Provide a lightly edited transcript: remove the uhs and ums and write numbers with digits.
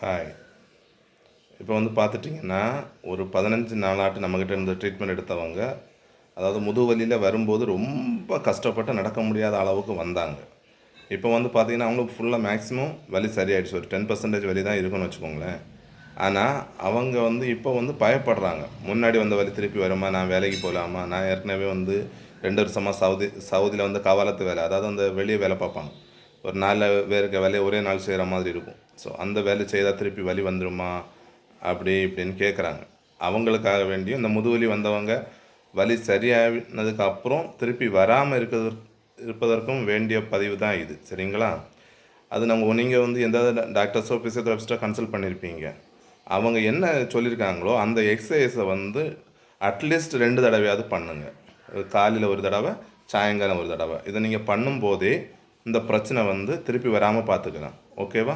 Hi. இப்போ வந்து பார்த்துட்டிங்கன்னா, ஒரு 15 நாளாட்டு நம்மக்கிட்ட இருந்து ட்ரீட்மெண்ட் எடுத்தவங்க, அதாவது முதுகுவலியில் வரும்போது ரொம்ப கஷ்டப்பட்டு நடக்க முடியாத அளவுக்கு வந்தாங்க. இப்போ வந்து பார்த்திங்கன்னா, அவங்களுக்கு ஃபுல்லாக மேக்ஸிமம் வலி சரியாயிடுச்சு. ஒரு 10% வலி தான் இருக்குன்னு வச்சுக்கோங்களேன். ஆனால் அவங்க வந்து இப்போ வந்து பயப்படுறாங்க. முன்னாடி வந்த வலி திருப்பி வருமா? நான் வேலைக்கு போகலாமா? நான் ஏற்கனவே வந்து 2 வருஷமாக சவுதியில் வந்து கவாலத்து வேலை, அதாவது அந்த வெளியே வேலை பார்ப்பாங்க. ஒரு 4 பேருக்கு வேலையை ஒரே நாள் செய்கிற மாதிரி இருக்கும். ஸோ அந்த வேலை செய்தால் திருப்பி வலி வந்துடுமா அப்படி இப்படின்னு கேட்குறாங்க. அவங்களுக்காக வேண்டியும் இந்த முதுவலி வந்தவங்க வலி சரியானதுக்கு அப்புறம் திருப்பி வராமல் இருப்பதற்கும் வேண்டிய பதிவு தான் இது. சரிங்களா? அது நீங்கள் வந்து எந்த டாக்டர்ஸோ ஃபிசியோதெரபிஸ்ட்டோ கன்சல்ட் பண்ணியிருப்பீங்க. அவங்க என்ன சொல்லியிருக்காங்களோ அந்த எக்ஸசைஸை வந்து அட்லீஸ்ட் 2 தடவையாவது பண்ணுங்கள். காலையில் ஒரு தடவை, சாயங்காலம் ஒரு தடவை. இதை நீங்கள் பண்ணும்போதே இந்த பிரச்சனை வந்து திருப்பி வராமல் பார்த்துக்கலாம். ஓகேவா?